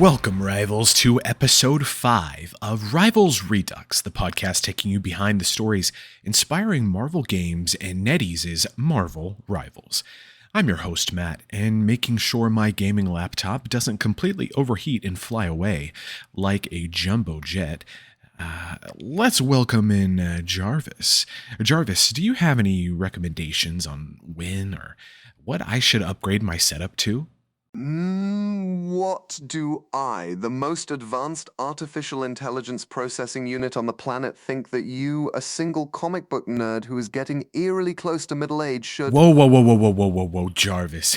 Welcome, Rivals, to episode 5 of Rivals Redux, the podcast taking you behind the stories inspiring Marvel games and NetEase's Marvel Rivals. I'm your host, Matt, and making sure my gaming laptop doesn't completely overheat and fly away like a jumbo jet, let's welcome in Jarvis. Jarvis, do you have any recommendations on when or what I should upgrade my setup to? What do I, the most advanced artificial intelligence processing unit on the planet, think that you, a single comic book nerd who is getting eerily close to middle age, should... Whoa, Jarvis.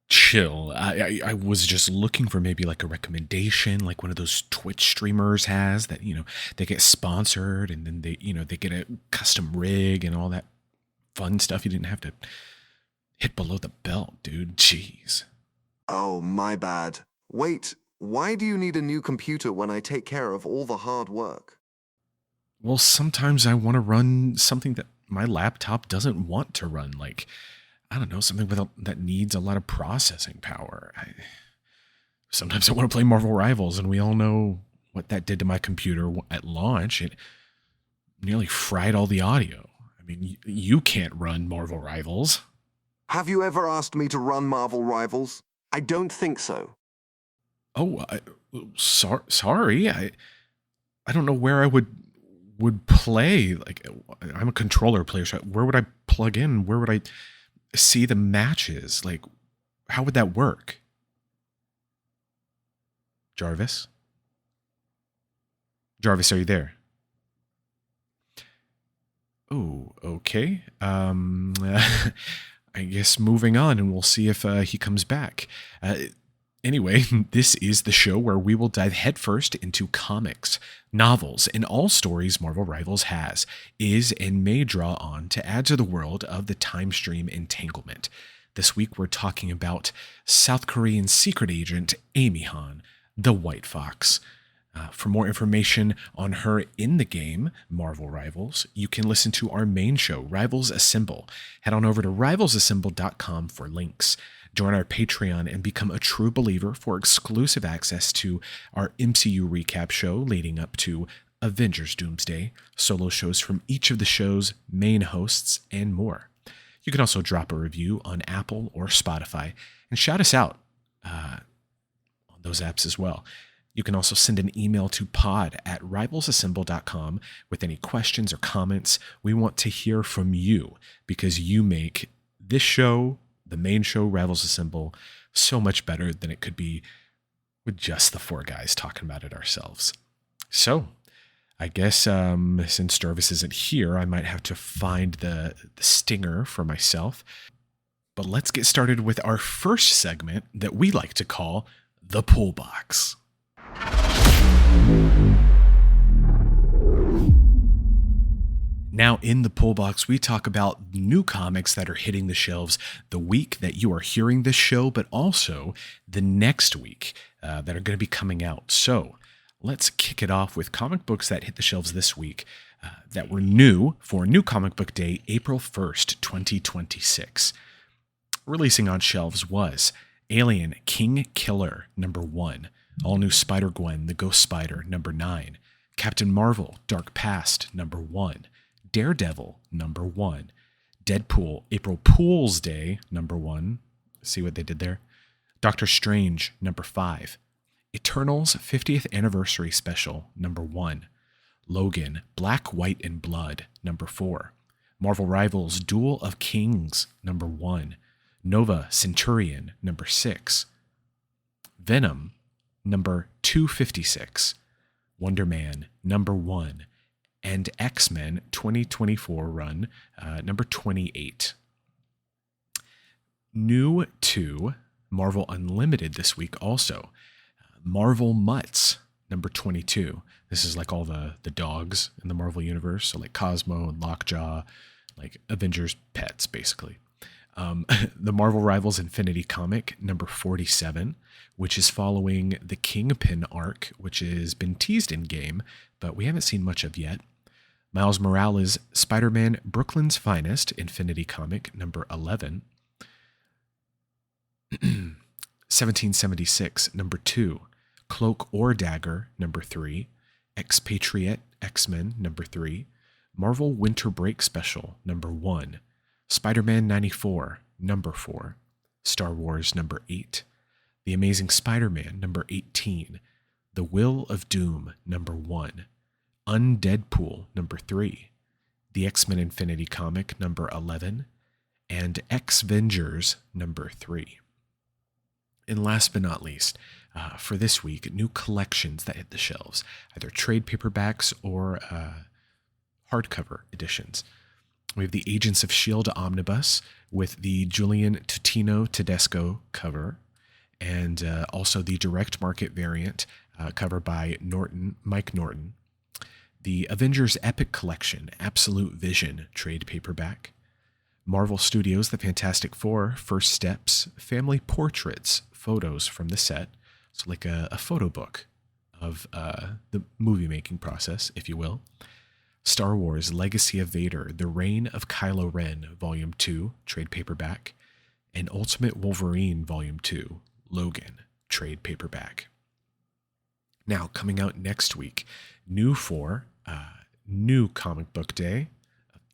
Chill. I was just looking for maybe like a recommendation, like one of those Twitch streamers has that, they get sponsored and then they get a custom rig and all that fun stuff. You didn't have to hit below the belt, dude. Jeez. Oh, my bad. Wait, why do you need a new computer when I take care of all the hard work? Well, sometimes I want to run something that my laptop doesn't want to run, like, I don't know, something that needs a lot of processing power. Sometimes I want to play Marvel Rivals, and we all know what that did to my computer at launch. It nearly fried all the audio. I mean, you can't run Marvel Rivals. Have you ever asked me to run Marvel Rivals? I don't think so. Oh, sorry. I don't know where I would play. Like, I'm a controller player, so where would I plug in? Where would I see the matches? Like, how would that work? Jarvis? Jarvis, are you there? Oh, okay. I guess moving on, and we'll see if he comes back. Anyway, this is the show where we will dive headfirst into comics, novels, and all stories Marvel Rivals has, is, and may draw on to add to the world of the time stream entanglement. This week we're talking about South Korean secret agent Amy Han, the White Fox. For more information on her in the game, Marvel Rivals, you can listen to our main show, Rivals Assemble. Head on over to rivalsassemble.com for links. Join our Patreon and become a true believer for exclusive access to our MCU recap show leading up to Avengers Doomsday, solo shows from each of the show's main hosts, and more. You can also drop a review on Apple or Spotify and shout us out on those apps as well. You can also send an email to pod@rivalsassemble.com with any questions or comments. We want to hear from you because you make this show, the main show, Rivals Assemble, so much better than it could be with just the four guys talking about it ourselves. So I guess since Jarvis isn't here, I might have to find the stinger for myself. But let's get started with our first segment that we like to call the Pool Box. Now, in the Pull Box, we talk about new comics that are hitting the shelves the week that you are hearing this show, but also the next week that are going to be coming out. So let's kick it off with comic books that hit the shelves this week that were new for New Comic Book Day, April 1st, 2026. Releasing on shelves was Alien King Killer, #1. All New Spider-Gwen, the Ghost Spider, #9. Captain Marvel, Dark Past, #1. Daredevil, #1. Deadpool, April Fool's Day, #1. See what they did there? Doctor Strange, #5. Eternals 50th Anniversary Special, #1. Logan, Black, White, and Blood, #4. Marvel Rivals Duel of Kings, #1. Nova Centurion, #6. Venom, number 256, Wonder Man, #1, and X-Men 2024 run, number 28. New to Marvel Unlimited this week also, Marvel Mutts, number 22. This is like all the dogs in the Marvel Universe, so like Cosmo and Lockjaw, like Avengers pets, basically. The Marvel Rivals Infinity comic, number 47, which is following the Kingpin arc, which has been teased in game, but we haven't seen much of yet. Miles Morales' Spider-Man Brooklyn's Finest Infinity comic, number 11. 1776, number 2. Cloak or Dagger, number 3. Expatriate X-Men, number 3. Marvel Winter Break Special, number 1. Spider-Man 94, number 4. Star Wars, number 8. The Amazing Spider-Man, number 18. The Will of Doom, number 1. Undeadpool, number 3. The X-Men Infinity Comic, number 11. And X-Vengers, number 3. And last but not least, for this week, new collections that hit the shelves, either trade paperbacks or hardcover editions. We have the Agents of S.H.I.E.L.D. Omnibus with the Julian Tutino Tedesco cover, and also the direct market variant cover by Mike Norton. The Avengers Epic Collection Absolute Vision trade paperback. Marvel Studios The Fantastic Four First Steps Family Portraits photos from the set. So like a photo book of the movie making process, if you will. Star Wars Legacy of Vader The Reign of Kylo Ren Volume 2 trade paperback. And Ultimate Wolverine Volume 2 Logan trade paperback. Now, coming out next week, new for New Comic Book Day,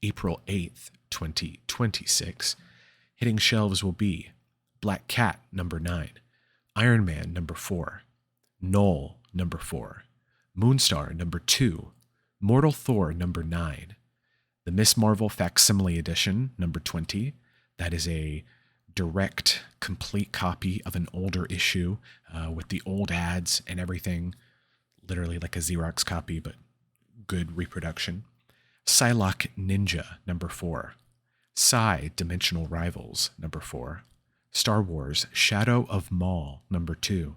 April 8th, 2026. Hitting shelves will be Black Cat, number 9, Iron Man, number 4, Null, number 4, Moonstar, number 2, Mortal Thor, number 9, the Miss Marvel Facsimile Edition, number 20. That is a direct, complete copy of an older issue with the old ads and everything. Literally like a Xerox copy, but good reproduction. Psylocke Ninja, number 4. Psy Dimensional Rivals, number 4. Star Wars Shadow of Maul, number 2.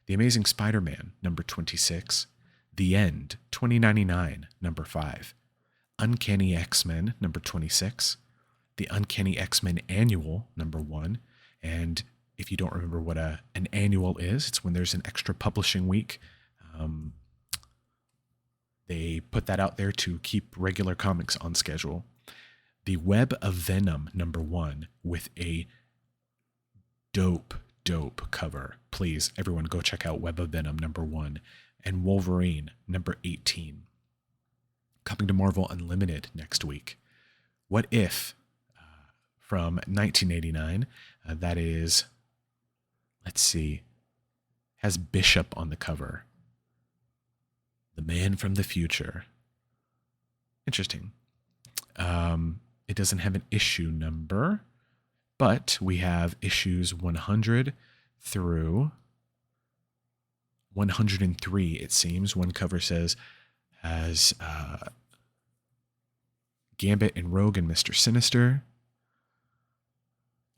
The Amazing Spider-Man, number 26. The End, 2099, number 5. Uncanny X-Men, number 26. The Uncanny X-Men Annual, number 1. And if you don't remember what an annual is, it's when there's an extra publishing week. They put that out there to keep regular comics on schedule. The Web of Venom, number 1, with a dope cover. Please, everyone, go check out Web of Venom, number 1. And Wolverine, number 18. Coming to Marvel Unlimited next week. What If, from 1989. That is, let's see, has Bishop on the cover. The Man from the Future. Interesting. It doesn't have an issue number, but we have issues 100 through 103, it seems. One cover says has Gambit and Rogue and Mr. Sinister.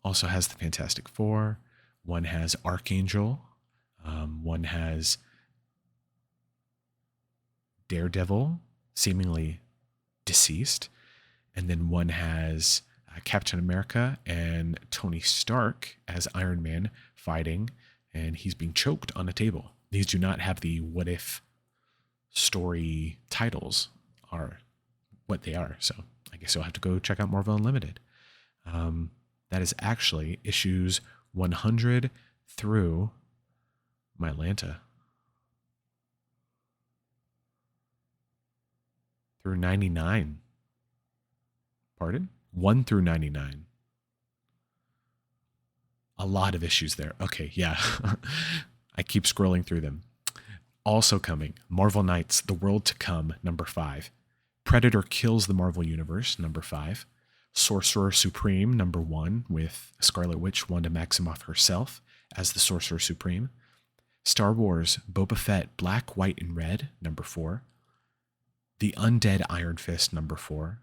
Also has the Fantastic Four. One has Archangel. One has Daredevil, seemingly deceased. And then one has Captain America and Tony Stark as Iron Man fighting, and he's being choked on a table. These do not have the What If story titles, are what they are. So I guess you'll have to go check out Marvel Unlimited. That is actually issues 100 through Mylanta. Through 99. Pardon? 1 through 99. A lot of issues there. Okay, yeah. I keep scrolling through them. Also coming, Marvel Knights, The World to Come, number 5. Predator Kills the Marvel Universe, number 5. Sorcerer Supreme, number 1, with Scarlet Witch Wanda Maximoff herself as the Sorcerer Supreme. Star Wars Boba Fett Black, White, and Red, number 4. The Undead Iron Fist, number 4.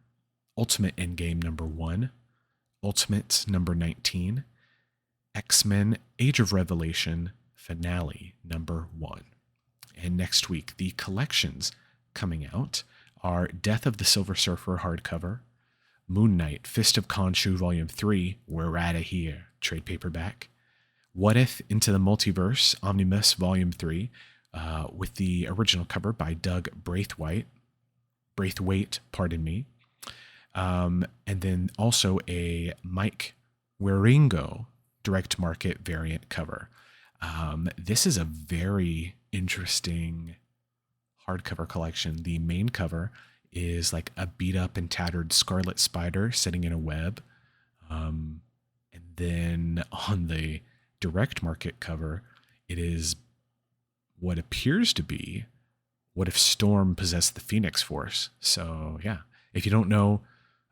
Ultimate Endgame, number 1. Ultimates, number 19. X-Men Age of Revelation Finale, number 1. And next week, the collections coming out are Death of the Silver Surfer hardcover, Moon Knight Fist of Khonshu Volume 3, We're Outta Here, trade paperback, What If Into the Multiverse Omnibus Volume 3, with the original cover by Doug Braithwaite, pardon me. And then also a Mike Wieringo direct market variant cover. This is a very interesting hardcover collection. The main cover is like a beat up and tattered scarlet spider sitting in a web. And then on the direct market cover, it is what appears to be what if Storm possessed the Phoenix Force. So yeah, if you don't know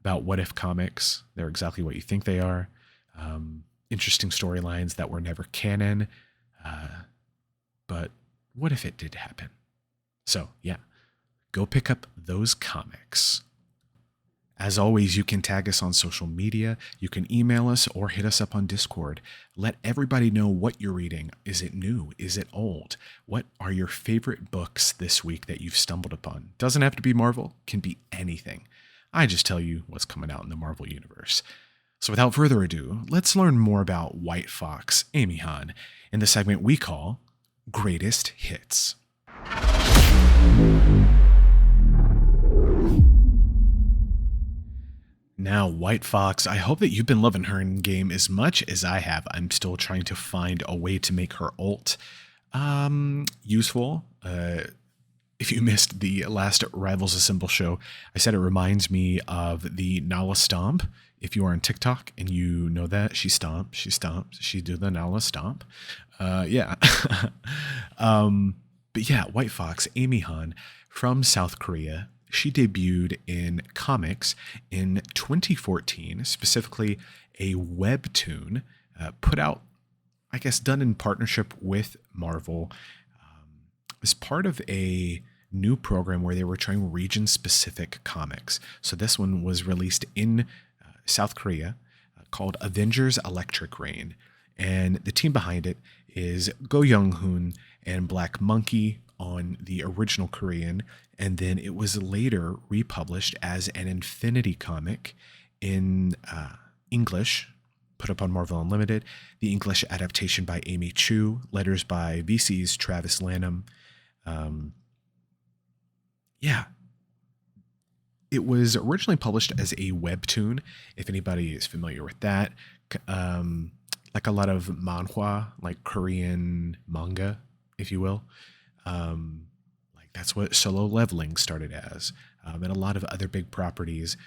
about What If comics, they're exactly what you think they are. Interesting storylines that were never canon. But what if it did happen? So yeah, go pick up those comics. As always, you can tag us on social media, you can email us or hit us up on Discord. Let everybody know what you're reading. Is it new? Is it old? What are your favorite books this week that you've stumbled upon? Doesn't have to be Marvel, can be anything. I just tell you what's coming out in the Marvel universe. So without further ado, let's learn more about White Fox, Amy Han, in the segment we call Greatest Hits. Now, White Fox, I hope that you've been loving her in game as much as I have. I'm still trying to find a way to make her ult useful. If you missed the last Rivals Assemble show, I said it reminds me of the Nala Stomp. If you are on TikTok and you know that, she stomps, she do the Nala Stomp. Yeah. But yeah, White Fox, Amy Han from South Korea. She debuted in comics in 2014, specifically a webtoon put out, I guess, done in partnership with Marvel as part of a new program where they were trying region-specific comics. So this one was released in South Korea called Avengers Electric Rain. And the team behind it is Go Young-hoon and Black Monkey on the original Korean, and then it was later republished as an Infinity comic in English, put up on Marvel Unlimited, the English adaptation by Amy Chu, letters by VC's Travis Lanham. Yeah. It was originally published as a webtoon, if anybody is familiar with that. Like a lot of manhwa, like Korean manga, if you will. Like that's what Solo Leveling started as. And a lot of other big properties,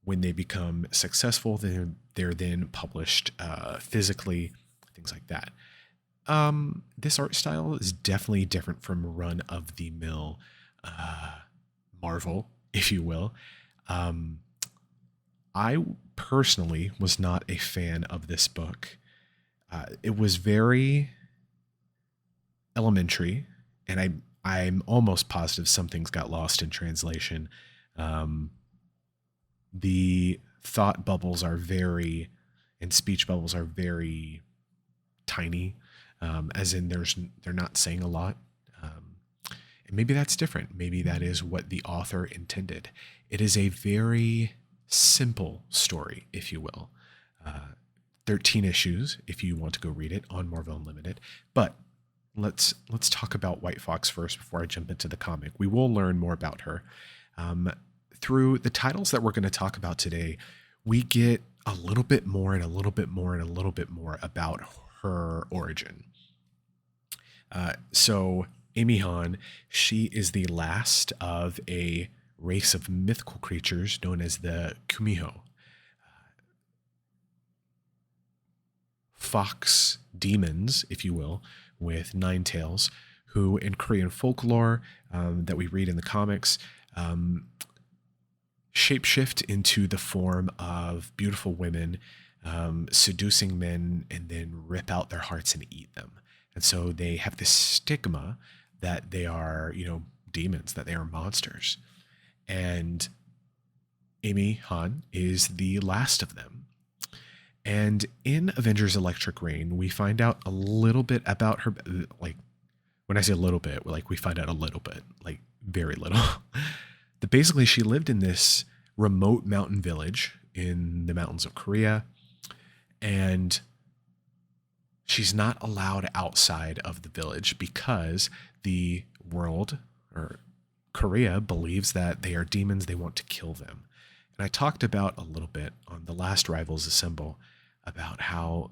when they become successful, they're then published physically, things like that. This art style is definitely different from run-of-the-mill Marvel, if you will. I personally was not a fan of this book. It was very elementary, and I'm almost positive some things got lost in translation. The thought bubbles are and speech bubbles are very tiny, as in they're not saying a lot. And maybe that's different. Maybe that is what the author intended. It is a very simple story, if you will. 13 issues, if you want to go read it on Marvel Unlimited. But let's talk about White Fox first before I jump into the comic. We will learn more about her. Through the titles that we're going to talk about today, we get a little bit more and a little bit more and a little bit more about her origin. So Amy Han, she is the last of a race of mythical creatures known as the Kumiho. Fox demons, if you will, with 9 tails, who in Korean folklore that we read in the comics shapeshift into the form of beautiful women, seducing men, and then rip out their hearts and eat them. And so they have this stigma that they are, demons, that they are monsters. And Amy Han is the last of them. And in Avengers Electric Rain, we find out a little bit about her. Like, when I say a little bit, we find out a little bit, like very little. That basically she lived in this remote mountain village in the mountains of Korea. And she's not allowed outside of the village because the world, or Korea, believes that they are demons. They want to kill them. And I talked about a little bit on the last Rivals Assemble about how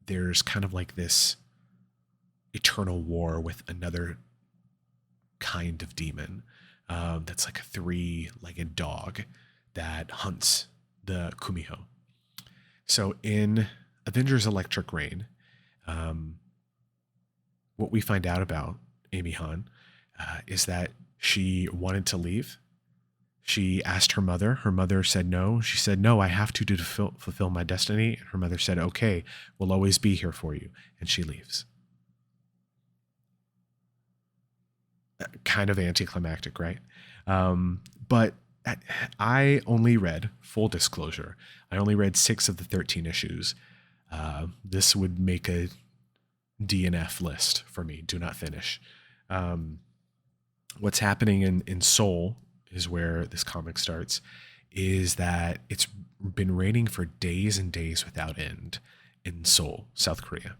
there's kind of like this eternal war with another kind of demon that's like a three-legged dog that hunts the Kumiho. So in Avengers Electric Rain, what we find out about Amy Han is that she wanted to leave. She asked her mother. Her mother said no. She said, no, I have to fulfill my destiny. And her mother said, okay, we'll always be here for you. And she leaves. Kind of anticlimactic, right? But I only read, full disclosure, I only read 6 of the 13 issues. This would make a DNF list for me. Do not finish. What's happening in Seoul is where this comic starts, is that it's been raining for days and days without end in Seoul, South Korea.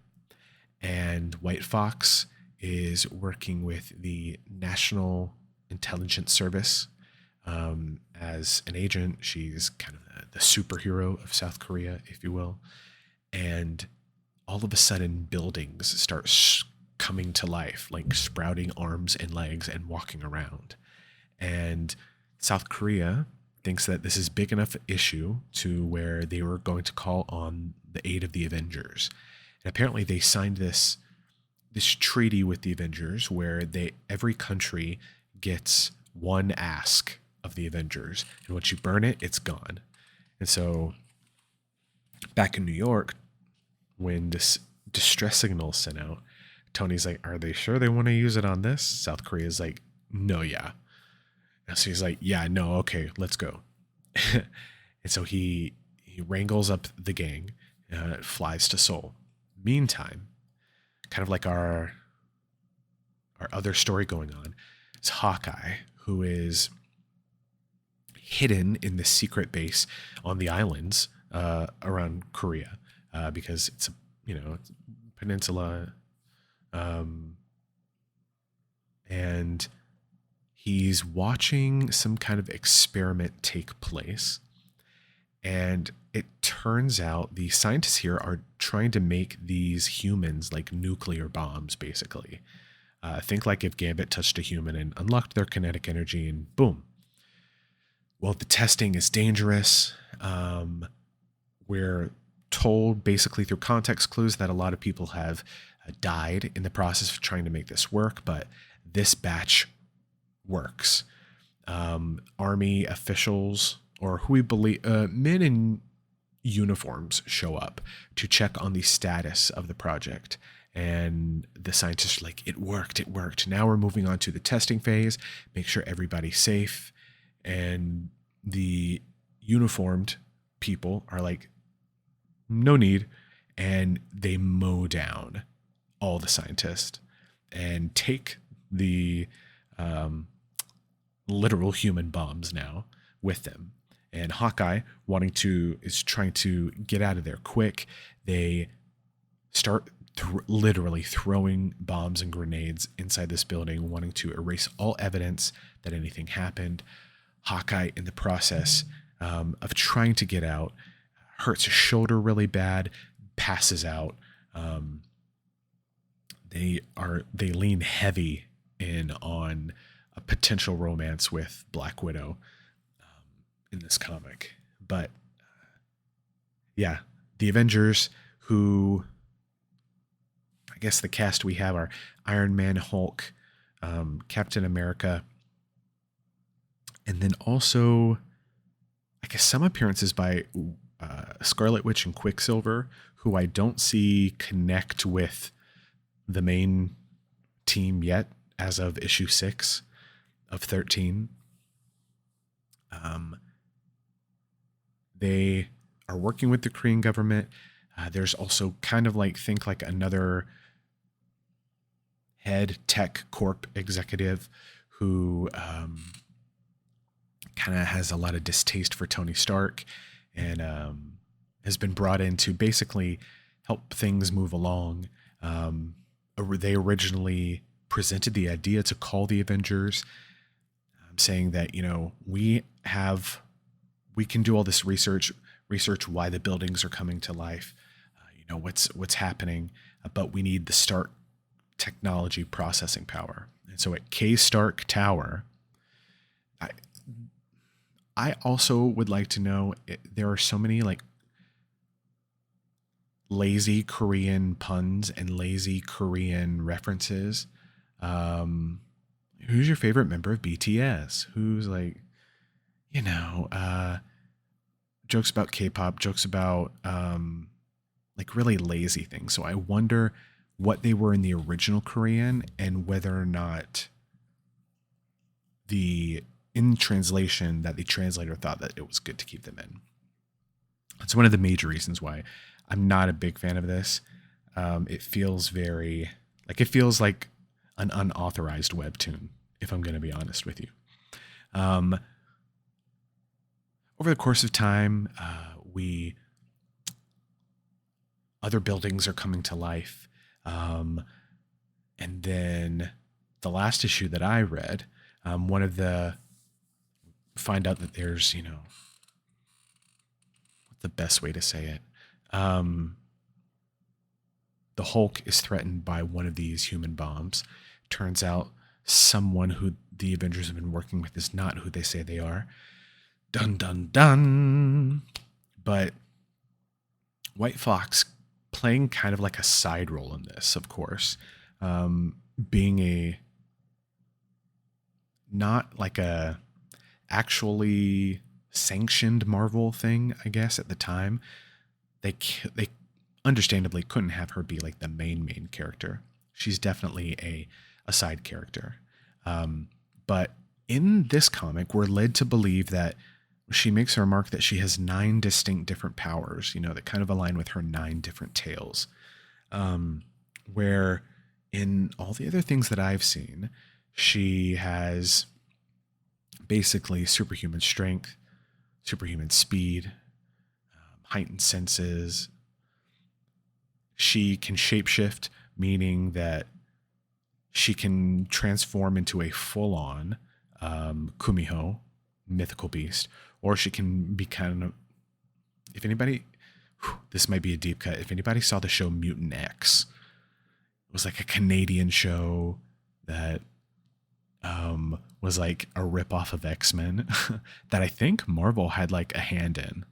And White Fox is working with the National Intelligence Service as an agent. She's kind of the superhero of South Korea, if you will. And all of a sudden, buildings start coming to life, like sprouting arms and legs and walking around. And South Korea thinks that this is big enough issue to where they were going to call on the aid of the Avengers. And apparently they signed this treaty with the Avengers where every country gets one ask of the Avengers. And once you burn it, it's gone. And so back in New York, when this distress signal is sent out, Tony's like, are they sure they want to use it on this? South Korea's like, no, yeah. And so he's like, yeah, no, okay, let's go. And so he wrangles up the gang, flies to Seoul. Meantime, kind of like our other story going on, is Hawkeye, who is hidden in the secret base on the islands around Korea, because it's a peninsula, and he's watching some kind of experiment take place. And it turns out the scientists here are trying to make these humans like nuclear bombs, basically. Think like if Gambit touched a human and unlocked their kinetic energy and boom. Well, the testing is dangerous. We're told basically through context clues that a lot of people have died in the process of trying to make this work, but this batch works. Army officials, or who we believe, men in uniforms, show up to check on the status of the project. And the scientists are like, it worked. Now we're moving on to the testing phase, make sure everybody's safe. And the uniformed people are like, no need. And they mow down all the scientists and take the literal human bombs now with them. And Hawkeye is trying to get out of there quick. They start literally throwing bombs and grenades inside this building, wanting to erase all evidence that anything happened. Hawkeye, in the process of trying to get out, hurts his shoulder really bad, passes out. They lean heavy in on a potential romance with Black Widow in this comic. But yeah, the Avengers, who I guess the cast we have are Iron Man, Hulk, Captain America, and then also I guess some appearances by Scarlet Witch and Quicksilver, who I don't see connect with the main team yet as of issue 6 of 13. They are working with the Korean government. There's also kind of like, think like another head tech corp executive who kind of has a lot of distaste for Tony Stark and has been brought in to basically help things move along. They originally presented the idea to call the Avengers, saying that, we can do all this research why the buildings are coming to life, what's happening, but we need the start technology processing power. And so at K Stark Tower, I also would like to know, there are so many like lazy Korean puns and lazy Korean references. Who's your favorite member of BTS? Who's like, jokes about K-pop, jokes about like really lazy things. So I wonder what they were in the original Korean and whether or not in translation that the translator thought that it was good to keep them in. That's one of the major reasons why I'm not a big fan of this. It feels like an unauthorized webtoon, if I'm going to be honest with you. Over the course of time, other buildings are coming to life. And then the last issue that I read, find out that there's, what's the best way to say it? The Hulk is threatened by one of these human bombs. Turns out someone who the Avengers have been working with is not who they say they are. Dun, dun, dun. But White Fox playing kind of like a side role in this, of course, being not like a actually sanctioned Marvel thing, I guess, at the time. They understandably couldn't have her be like the main character. She's definitely a side character. But in this comic, we're led to believe that she makes her remark that she has 9 distinct different powers, that kind of align with her 9 different tales. Where in all the other things that I've seen, she has basically superhuman strength, superhuman speed, heightened senses. She can shapeshift, meaning that she can transform into a full-on Kumiho, mythical beast, or she can be kind of, if anybody, this might be a deep cut. If anybody saw the show Mutant X, it was like a Canadian show that was like a ripoff of X-Men that I think Marvel had like a hand in.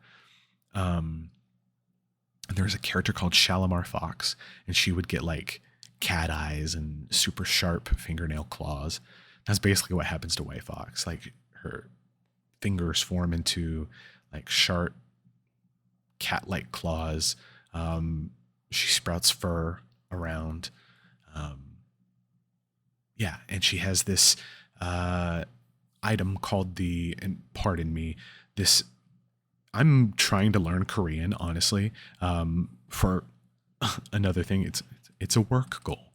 There was a character called Shalimar Fox, and she would get like cat eyes and super sharp fingernail claws. That's basically what happens to White Fox. Like her fingers form into like sharp cat-like claws. She sprouts fur around. And she has this item called and pardon me, this, I'm trying to learn Korean, honestly, for another thing. It's a work goal.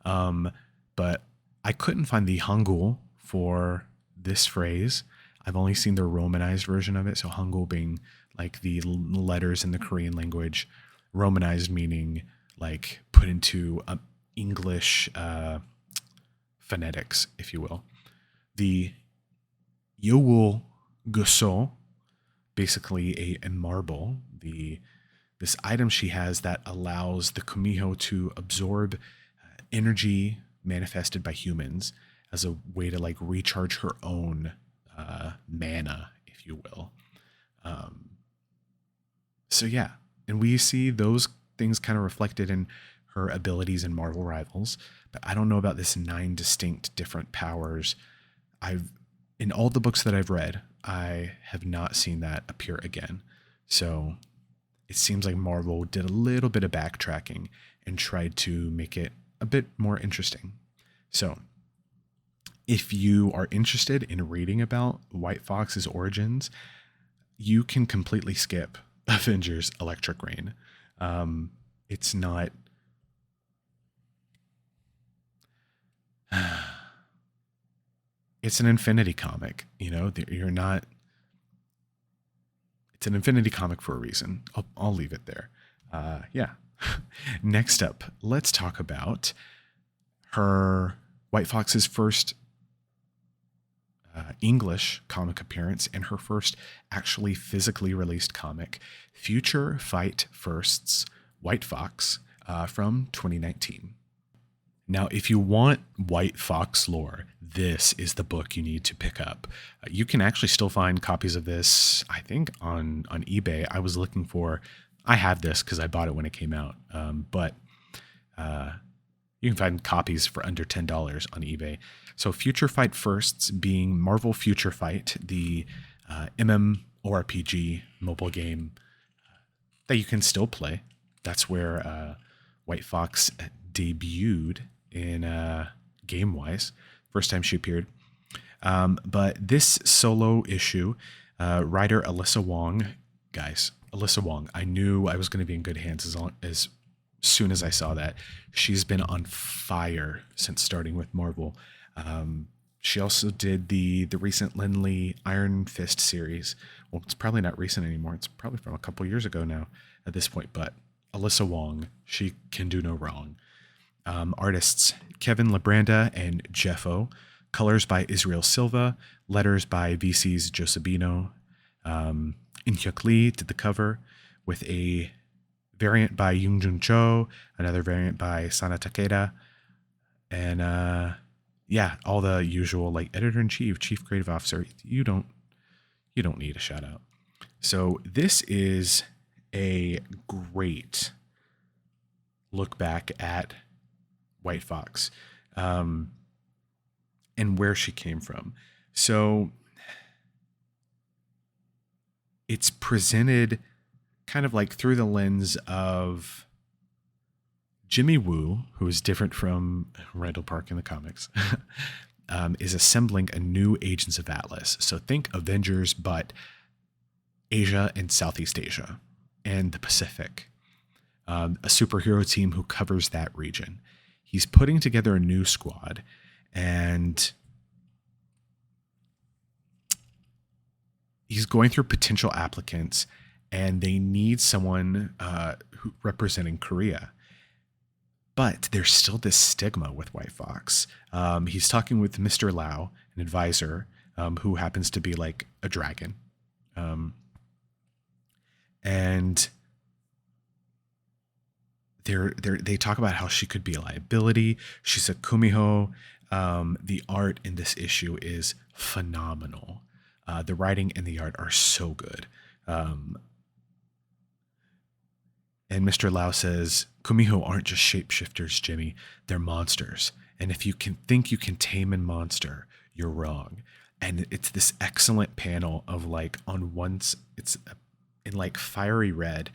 But I couldn't find the Hangul for this phrase. I've only seen the Romanized version of it. So Hangul being like the letters in the Korean language, Romanized meaning like put into English phonetics, if you will. The Yowul Guso, basically a marble, this item she has that allows the Kumiho to absorb energy manifested by humans as a way to like recharge her own mana, if you will. And we see those things kind of reflected in her abilities in Marvel Rivals, but I don't know about this 9 distinct different powers. In all the books that I've read, I have not seen that appear again. So it seems like Marvel did a little bit of backtracking and tried to make it a bit more interesting. So if you are interested in reading about White Fox's origins, you can completely skip Avengers Electric Rain. It's not... It's an Infinity comic, you're not... It's an Infinity comic for a reason. I'll leave it there. Next up, let's talk about her White Fox's first English comic appearance and her first actually physically released comic, Future Fight First's White Fox, from 2019. Now, if you want White Fox lore, this is the book you need to pick up. You can actually still find copies of this, I think, on eBay. I have this because I bought it when it came out, but you can find copies for under $10 on eBay. So Future Fight Firsts being Marvel Future Fight, the MMORPG mobile game that you can still play. That's where White Fox debuted in game-wise. First time she appeared. But this solo issue, writer Alyssa Wong, guys, Alyssa Wong, I knew I was going to be in good hands as soon as I saw that. She's been on fire since starting with Marvel. She also did the recent Lin Lee Iron Fist series. Well, it's probably not recent anymore. It's probably from a couple years ago now at this point. But Alyssa Wong, she can do no wrong. Artists Kevin Labranda and Jeffo. Colors by Israel Silva. Letters by VC's Josebino. In-hyuk Lee did the cover with a variant by Yoongjun Cho, another variant by Sana Takeda, and all the usual like editor-in-chief, chief creative officer. You don't need a shout out. So this is a great look back at White Fox and where she came from. So it's presented kind of like through the lens of Jimmy Woo, who is different from Randall Park in the comics, is assembling a new Agents of Atlas. So think Avengers, but Asia and Southeast Asia and the Pacific. A superhero team who covers that region. He's putting together a new squad, and he's going through potential applicants, and they need someone representing Korea. But there's still this stigma with White Fox. He's talking with Mr. Lau, an advisor, who happens to be like a dragon. And they talk about how she could be a liability. She's a kumiho. The art in this issue is phenomenal. The writing and the art are so good. And Mr. Lau says, Kumiho aren't just shapeshifters, Jimmy. They're monsters. And if you can think you can tame a monster, you're wrong. And it's this excellent panel of like it's in like fiery red.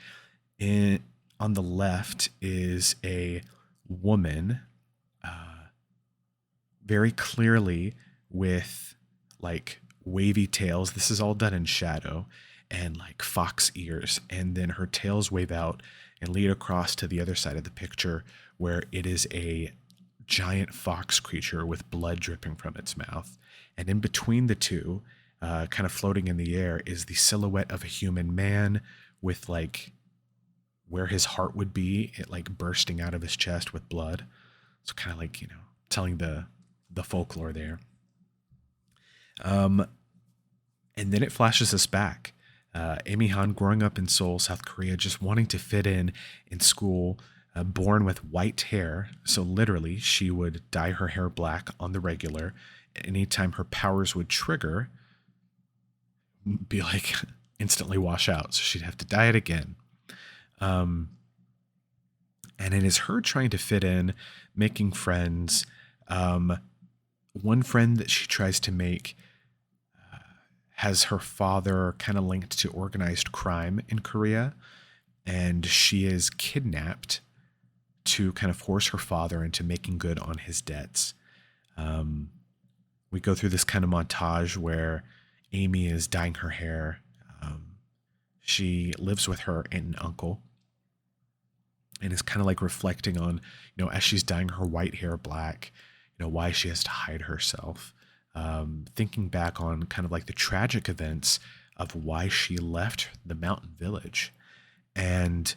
On the left is a woman very clearly with like wavy tails. This is all done in shadow, and like fox ears. And then her tails wave out and lead across to the other side of the picture, where it is a giant fox creature with blood dripping from its mouth. And in between the two, kind of floating in the air, is the silhouette of a human man with like where his heart would be, it like bursting out of his chest with blood. So kind of like, telling the folklore there. And then it flashes us back. Amy Han growing up in Seoul, South Korea, just wanting to fit in school, born with white hair. So literally she would dye her hair black on the regular. Anytime her powers would trigger, be like instantly wash out. So she'd have to dye it again. And it is her trying to fit in, making friends. One friend that she tries to make has her father kind of linked to organized crime in Korea, and she is kidnapped to kind of force her father into making good on his debts. We go through this kind of montage where Amy is dyeing her hair. She lives with her aunt and uncle, and is kind of like reflecting on, as she's dyeing her white hair black, why she has to hide herself. Thinking back on kind of like the tragic events of why she left the mountain village. And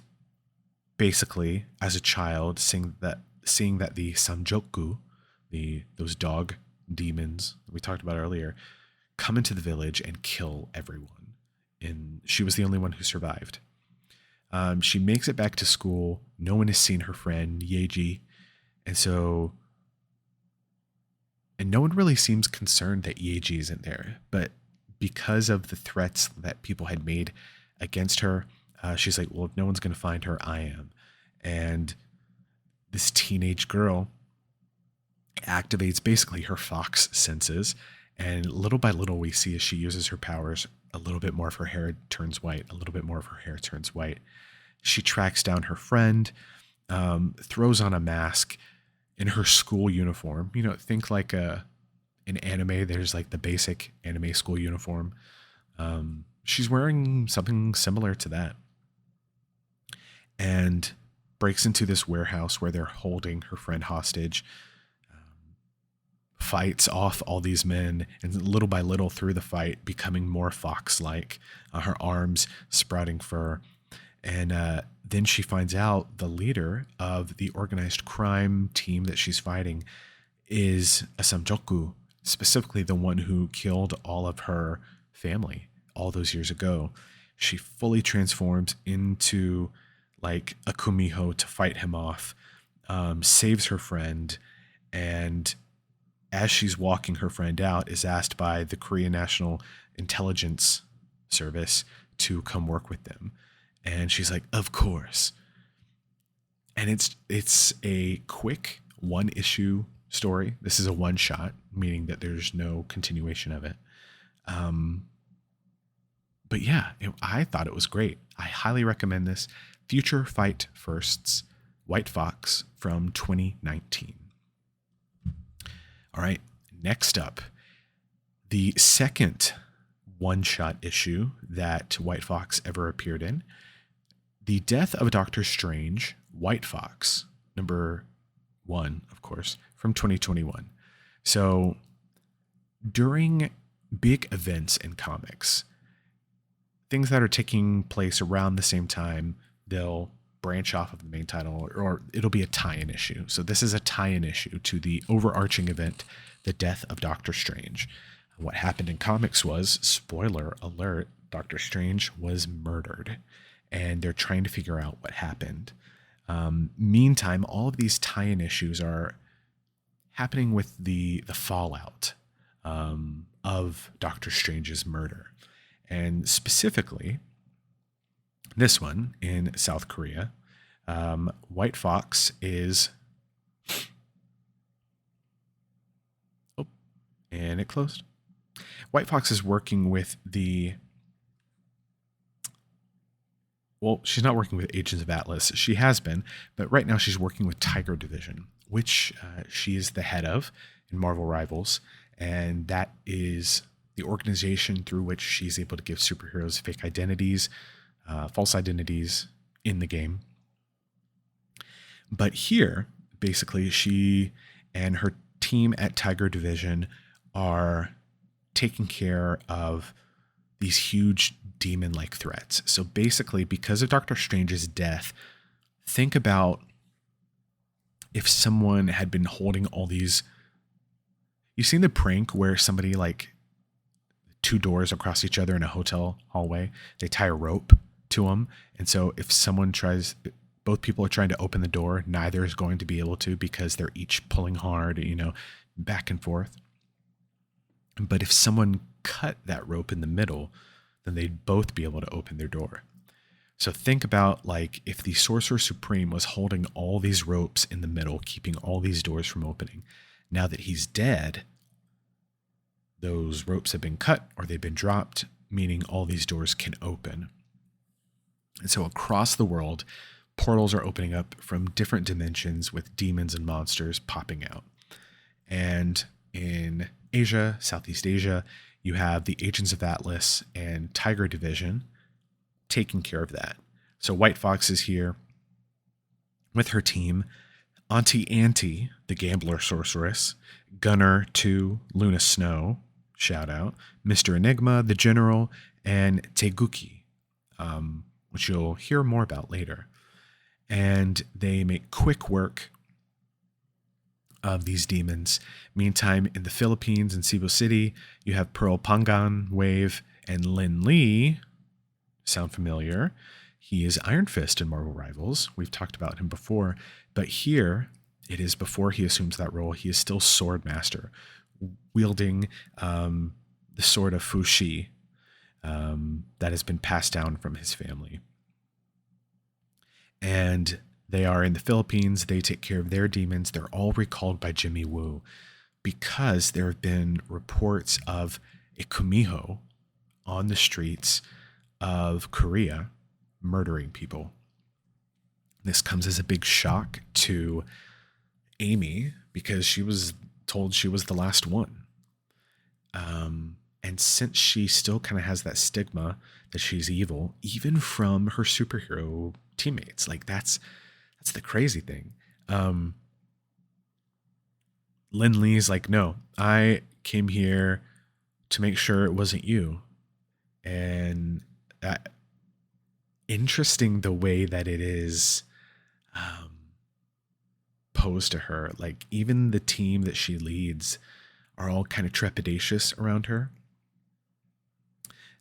basically, as a child, seeing that the Samjoku, those dog demons we talked about earlier, come into the village and kill everyone. And she was the only one who survived. She makes it back to school. No one has seen her friend, Yeji. And so And no one really seems concerned that Yeji isn't there. But because of the threats that people had made against her, she's like, well, if no one's going to find her, I am. And this teenage girl activates basically her fox senses. And little by little, we see as she uses her powers, a little bit more of her hair turns white, a little bit more of her hair turns white. She tracks down her friend, throws on a mask in her school uniform. You know, think like an anime. There's like the basic anime school uniform. She's wearing something similar to that. And breaks into this warehouse where they're holding her friend hostage, fights off all these men, and little by little through the fight, becoming more fox-like, her arms sprouting fur. And then she finds out the leader of the organized crime team that she's fighting is a Samjoku, specifically the one who killed all of her family all those years ago. She fully transforms into like a Kumiho to fight him off, saves her friend, and as she's walking her friend out, is asked by the Korean National Intelligence Service to come work with them. And she's like, of course. And it's a quick one-issue story. This is a one-shot, meaning that there's no continuation of it. But yeah, I thought it was great. I highly recommend this. Future Fight Firsts, White Fox from 2019. All right, next up, the second one-shot issue that White Fox ever appeared in, The Death of Doctor Strange, White Fox, number 1, of course, from 2021. So during big events in comics, things that are taking place around the same time, they'll branch off of the main title, or it'll be a tie-in issue. So this is a tie-in issue to the overarching event, The Death of Doctor Strange. What happened in comics was, spoiler alert, Doctor Strange was murdered, and they're trying to figure out what happened. Meantime, all of these tie-in issues are happening with the fallout of Doctor Strange's murder. And specifically, this one in South Korea, White Fox is... Oh, and it closed. White Fox is working with the... Well, she's not working with Agents of Atlas. She has been, but right now she's working with Tiger Division, which she is the head of in Marvel Rivals. And that is the organization through which she's able to give superheroes fake identities, false identities in the game. But here, basically, she and her team at Tiger Division are taking care of these huge demon-like threats. So basically, because of Doctor Strange's death, think about if someone had been holding all these... You've seen the prank where somebody, like, 2 doors across each other in a hotel hallway, they tie a rope to them. And so if someone tries... Both people are trying to open the door, neither is going to be able to because they're each pulling hard, back and forth. But if someone cut that rope in the middle, then they'd both be able to open their door. So think about like if the Sorcerer Supreme was holding all these ropes in the middle, keeping all these doors from opening. Now that he's dead, those ropes have been cut or they've been dropped, meaning all these doors can open. And so across the world, portals are opening up from different dimensions with demons and monsters popping out. And in Asia, Southeast Asia, you have the Agents of Atlas and Tiger Division taking care of that. So White Fox is here with her team. Auntie Auntie, the Gambler Sorceress, Gunner 2, Luna Snow, shout out, Mr. Enigma, the General, and Teguki, which you'll hear more about later. And they make quick work of these demons. Meantime, in the Philippines, in Cebu City, you have Pearl Pangan, Wave, and Lin Lee. Sound familiar? He is Iron Fist in Marvel Rivals. We've talked about him before. But here, it is before he assumes that role. He is still Sword Master, wielding the sword of Fuxi that has been passed down from his family. And they are in the Philippines. They take care of their demons. They're all recalled by Jimmy Woo because there have been reports of a kumiho on the streets of Korea murdering people. This comes as a big shock to Amy because she was told she was the last one. And since she still kind of has that stigma that she's evil, even from her superhero teammates, like that's the crazy thing. Lin Lee's like, no, I came here to make sure it wasn't you. And interesting the way that it is posed to her. Like even the team that she leads are all kind of trepidatious around her.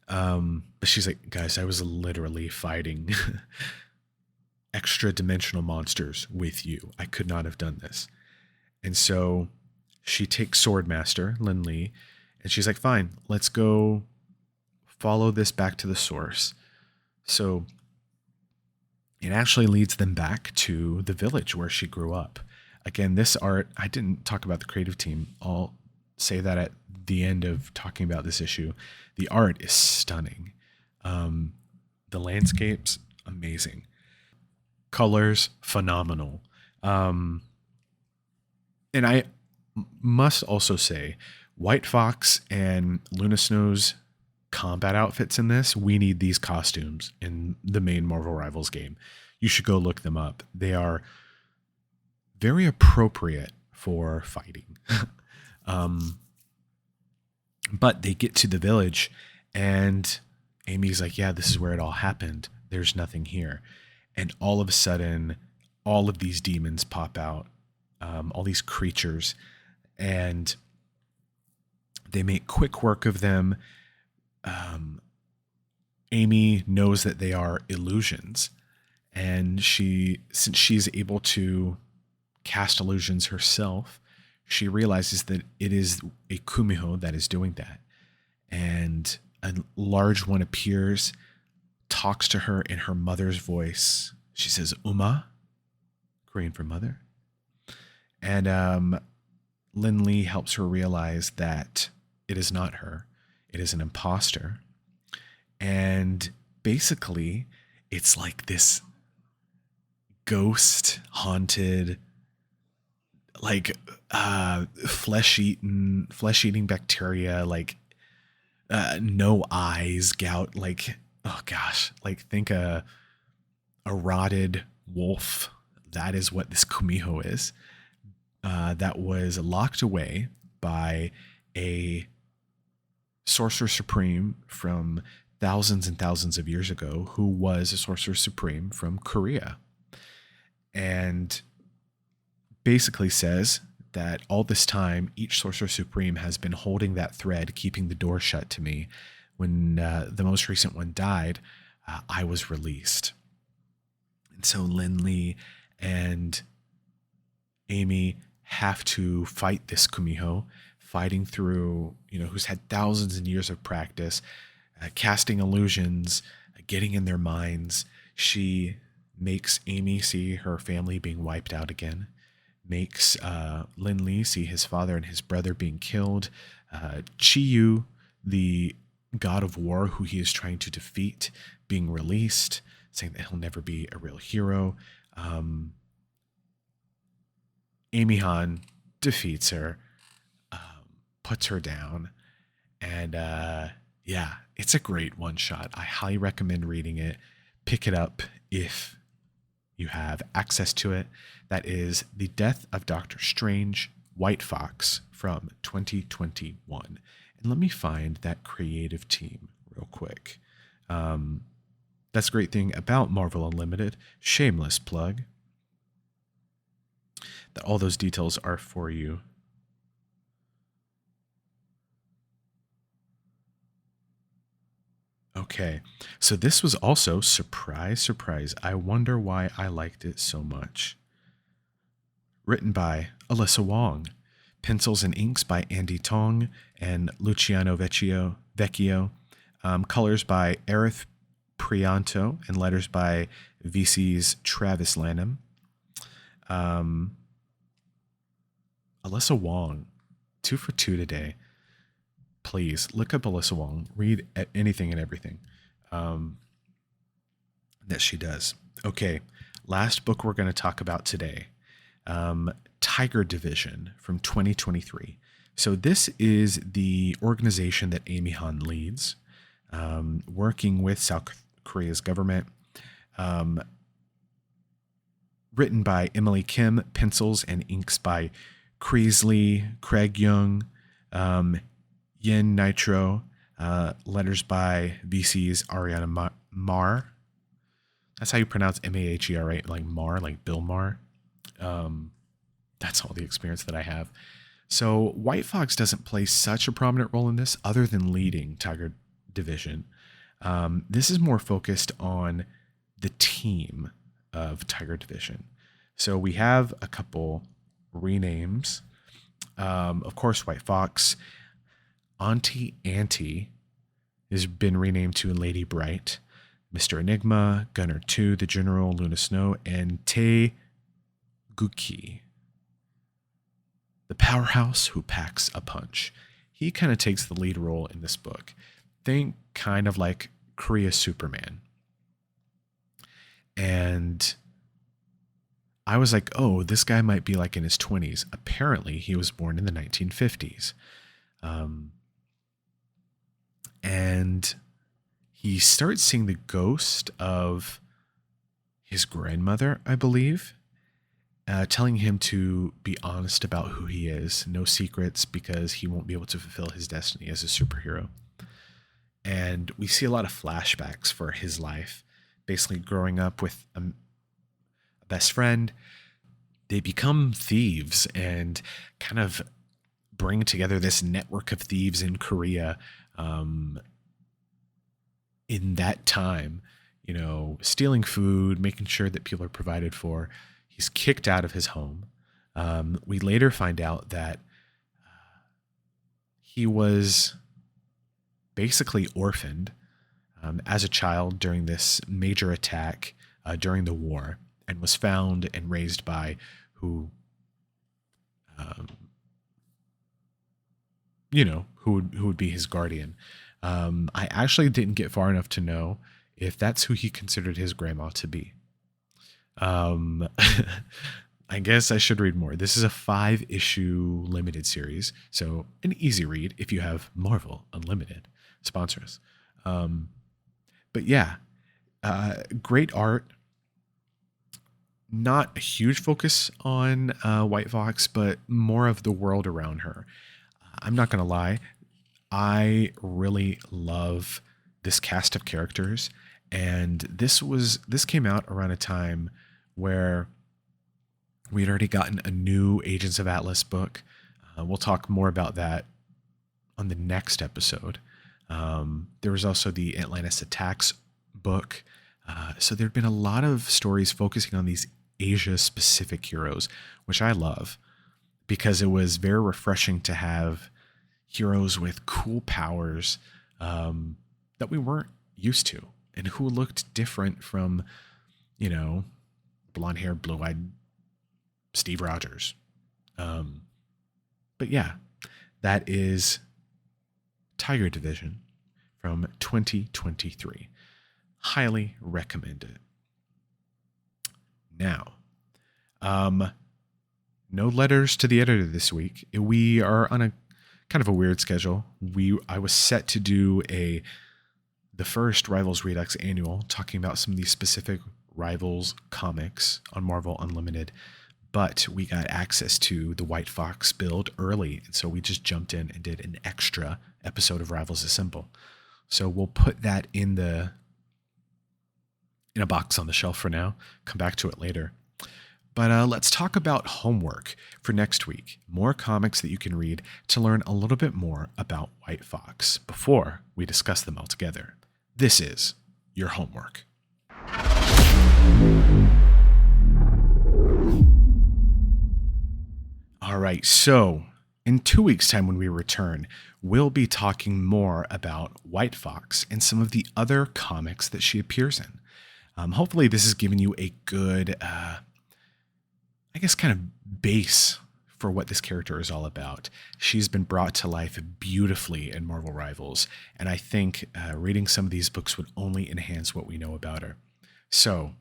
But she's like, guys, I was literally fighting extra dimensional monsters with you. I could not have done this. And so she takes Swordmaster, Lin Lee, and she's like, fine, let's go follow this back to the source. So it actually leads them back to the village where she grew up. Again, this art, I didn't talk about the creative team. I'll say that at the end of talking about this issue. The art is stunning. The landscapes, amazing. Colors, phenomenal. And I must also say, White Fox and Luna Snow's combat outfits in this, we need these costumes in the main Marvel Rivals game. You should go look them up. They are very appropriate for fighting. But they get to the village and Amy's like, yeah, this is where it all happened. There's nothing here. And all of a sudden, all of these demons pop out, all these creatures, and they make quick work of them. Amy knows that they are illusions, and since she's able to cast illusions herself, she realizes that it is a kumiho that is doing that. And a large one appears, talks to her in her mother's voice. She says, Uma, Korean for mother. And Lin Lee helps her realize that it is not her. It is an imposter. And basically, it's like this ghost haunted, like flesh eating bacteria, like no eyes, gout, like, oh gosh, like think a rotted wolf. That is what this kumiho is. That was locked away by a sorcerer supreme from thousands and thousands of years ago, who was a sorcerer supreme from Korea. And basically says that all this time, each sorcerer supreme has been holding that thread, keeping the door shut to me. When the most recent one died, I was released. And so Lin Lee and Amy have to fight this kumiho, fighting through, who's had thousands of years of practice, casting illusions, getting in their minds. She makes Amy see her family being wiped out again, makes Lin Lee see his father and his brother being killed. Chi-Yu, the god of war who he is trying to defeat, being released, saying that he'll never be a real hero. Amy Han defeats her, puts her down, and yeah, it's a great one-shot. I highly recommend reading it. Pick it up if you have access to it. That is The Death of Doctor Strange, White Fox from 2021. And let me find that creative team real quick. That's a great thing about Marvel Unlimited. Shameless plug. That all those details are for you. Okay, so this was also, surprise, surprise, I wonder why I liked it so much. Written by Alyssa Wong, Pencils and inks by Andy Tong and Luciano Vecchio. Colors by Aerith Prianto, and letters by VC's Travis Lanham. Alyssa Wong, 2 for 2 today. Please look up Alyssa Wong. Read anything and everything that she does. Okay, last book we're going to talk about today. Tiger Division from 2023. So this is the organization that Amy Han leads, working with South Korea's government. Written by Emily Kim, pencils and inks by Creasley, Craig Young, Yin Nitro, letters by VC's Ariana Marr. That's how you pronounce Maher, right? Like Marr, like Bill Maher. That's all the experience that I have. So White Fox doesn't play such a prominent role in this other than leading Tiger Division. This is more focused on the team of Tiger Division. So we have a couple renames. Of course, White Fox. Auntie Antie has been renamed to Lady Bright. Mr. Enigma, Gunner 2, The General, Luna Snow, and Tae Guki, the powerhouse who packs a punch. He kind of takes the lead role in this book. Think kind of like Korea Superman. And I was like, oh, this guy might be like in his 20s. Apparently, he was born in the 1950s. And he starts seeing the ghost of his grandmother, I believe, telling him to be honest about who he is, no secrets, because he won't be able to fulfill his destiny as a superhero. And we see a lot of flashbacks for his life, basically growing up with a best friend. They become thieves and kind of bring together this network of thieves in Korea in that time, stealing food, making sure that people are provided for. He's kicked out of his home. We later find out that he was basically orphaned as a child during this major attack during the war, and was found and raised by who would be his guardian. I actually didn't get far enough to know if that's who he considered his grandma to be. I guess I should read more. This is a 5-issue limited series, so an easy read if you have Marvel Unlimited. Sponsor us. But yeah, great art. Not a huge focus on White Fox, but more of the world around her. I'm not going to lie. I really love this cast of characters. And this came out around a time where we'd already gotten a new Agents of Atlas book. We'll talk more about that on the next episode. There was also the Atlantis Attacks book. So there'd been a lot of stories focusing on these Asia-specific heroes, which I love because it was very refreshing to have heroes with cool powers that we weren't used to and who looked different from, blonde-haired, blue-eyed Steve Rogers. But yeah, that is Tiger Division from 2023. Highly recommend it. Now, no letters to the editor this week. We are on a kind of a weird schedule. I was set to do the first Rivals Redux annual, talking about some of these specific Rivals comics on Marvel Unlimited, but we got access to the White Fox build early, and so we just jumped in and did an extra episode of Rivals Assemble. So we'll put that in a box on the shelf for now. Come back to it later. But let's talk about homework for next week. More comics that you can read to learn a little bit more about White Fox before we discuss them all together. This is your homework. All right, so In 2 weeks' time, when we return, we'll be talking more about White Fox and some of the other comics that she appears in. Hopefully, this has given you a good, kind of base for what this character is all about. She's been brought to life beautifully in Marvel Rivals, and I think reading some of these books would only enhance what we know about her. So,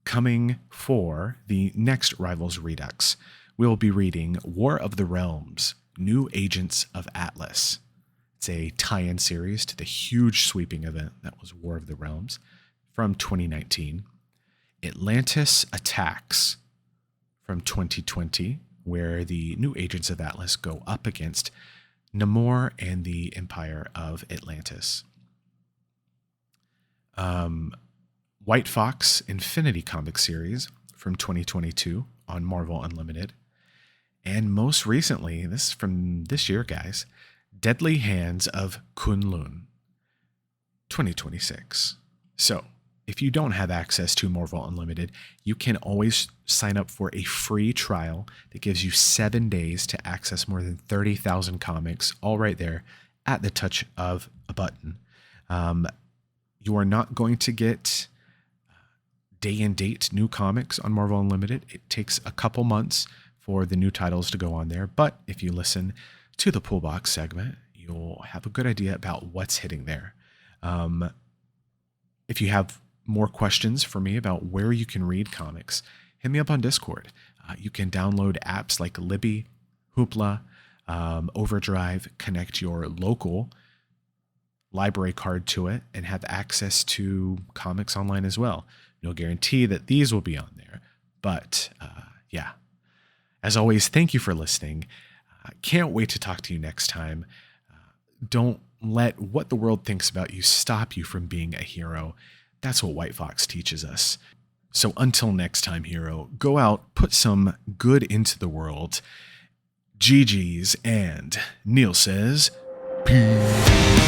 coming for the next Rivals Redux, we'll be reading War of the Realms, New Agents of Atlas. It's a tie-in series to the huge sweeping event that was War of the Realms from 2019. Atlantis Attacks from 2020, where the New Agents of Atlas go up against Namor and the Empire of Atlantis. White Fox Infinity Comic Series from 2022 on Marvel Unlimited. And most recently, this is from this year, guys, Deadly Hands of Kunlun, 2026. So, if you don't have access to Marvel Unlimited, you can always sign up for a free trial that gives you 7 days to access more than 30,000 comics, all right there at the touch of a button. You are not going to get day and date new comics on Marvel Unlimited. It takes a couple months for the new titles to go on there. But if you listen to the Pool Box segment, you'll have a good idea about what's hitting there. If you have more questions for me about where you can read comics, hit me up on Discord. You can download apps like Libby, Hoopla, Overdrive, connect your local library card to it, and have access to comics online as well. No guarantee that these will be on there, but yeah. As always, thank you for listening. Can't wait to talk to you next time. Don't let what the world thinks about you stop you from being a hero. That's what White Fox teaches us. So until next time, hero, go out, put some good into the world. GG's, and Neil says, peace.